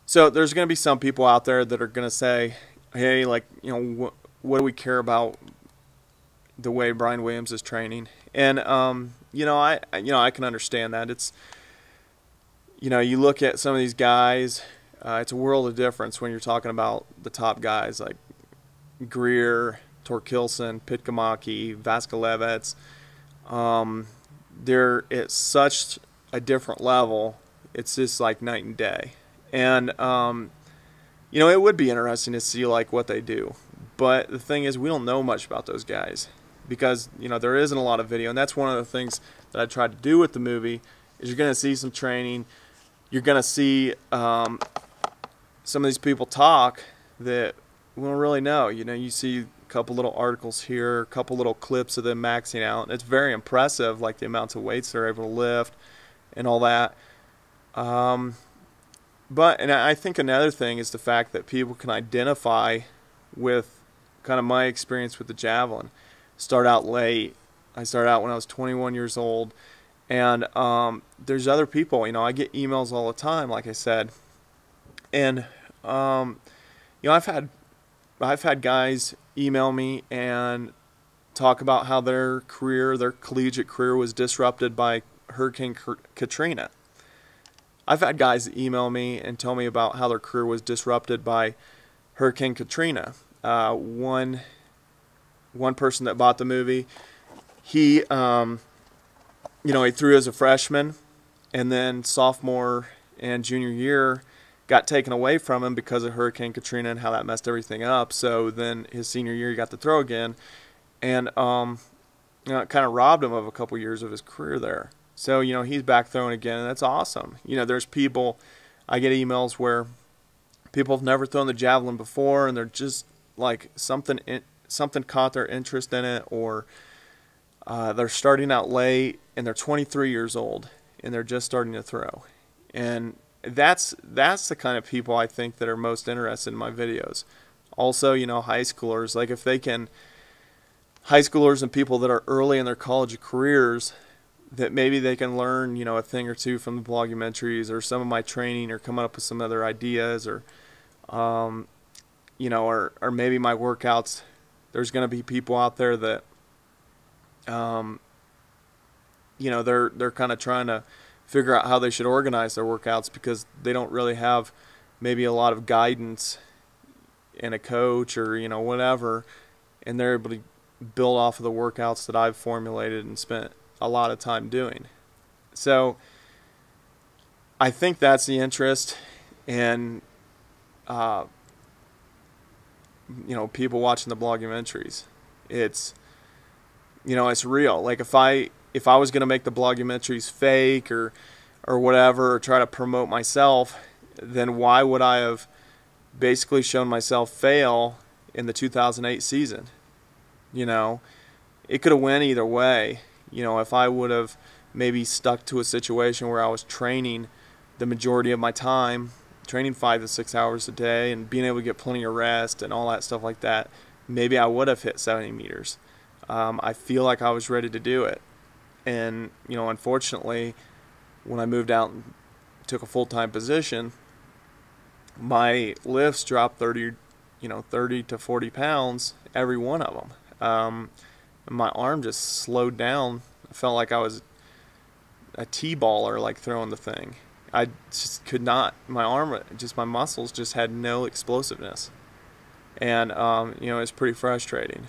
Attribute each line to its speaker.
Speaker 1: So there's going to be some people out there that are going to say, hey, like, you know, what do we care about the way Brian Williams is training? And you know, I can understand that. It's, you know, you look at some of these guys, it's a world of difference when you're talking about the top guys like Greer, Thorkildsen, PITKÄMÄKI, Vassilevets. They're at such a different level. It's just like night and day. And you know, it would be interesting to see like what they do. But the thing is, we don't know much about those guys because, you know, there isn't a lot of video, and that's one of the things that I tried to do with the movie. Is you're going to see some training, you're going to see some of these people talk that we don't really know. You know, you see a couple little articles here, a couple little clips of them maxing out, and it's very impressive, like the amounts of weights they're able to lift and all that. But, and I think another thing is the fact that people can identify with kind of my experience with the javelin. Start out late. I started out when I was 21 years old. And there's other people, you know, I get emails all the time, like I said. And, you know, I've had guys email me and talk about how their career, their collegiate career was disrupted by Hurricane Katrina. I've had guys email me and tell me about how their career was disrupted by Hurricane Katrina. One person that bought the movie, he, you know, he threw as a freshman, and then sophomore and junior year got taken away from him because of Hurricane Katrina and how that messed everything up. So then his senior year, he got to throw again, and you know, it kind of robbed him of a couple years of his career there. So, you know, he's back throwing again, and that's awesome. You know, there's people, I get emails where people have never thrown the javelin before, and they're just like something caught their interest in it, or they're starting out late, and they're 23 years old, and they're just starting to throw. And that's the kind of people I think that are most interested in my videos. Also, you know, high schoolers, like if they can, high schoolers and people that are early in their college careers, that maybe they can learn, you know, a thing or two from the blogumentaries or some of my training, or come up with some other ideas, or you know, or maybe my workouts. There's going to be people out there that you know, they're kind of trying to figure out how they should organize their workouts because they don't really have maybe a lot of guidance and a coach, or, you know, whatever, and they're able to build off of the workouts that I've formulated and spent a lot of time doing. So I think that's the interest, and you know, people watching the blogumentaries. It's, you know, it's real. Like if I was going to make the blogumentaries fake or whatever, or try to promote myself, then why would I have basically shown myself fail in the 2008 season? You know, it could have went either way. You know, if I would have maybe stuck to a situation where I was training the majority of my time, training 5 to 6 hours a day, and being able to get plenty of rest and all that stuff like that, maybe I would have hit 70 meters. I feel like I was ready to do it. And, you know, unfortunately, when I moved out and took a full-time position, my lifts dropped 30 to 40 pounds, every one of them. My arm just slowed down. I felt like I was a T-baller, like throwing the thing. I just could not. My arm, just my muscles, just had no explosiveness, and you know, it's pretty frustrating.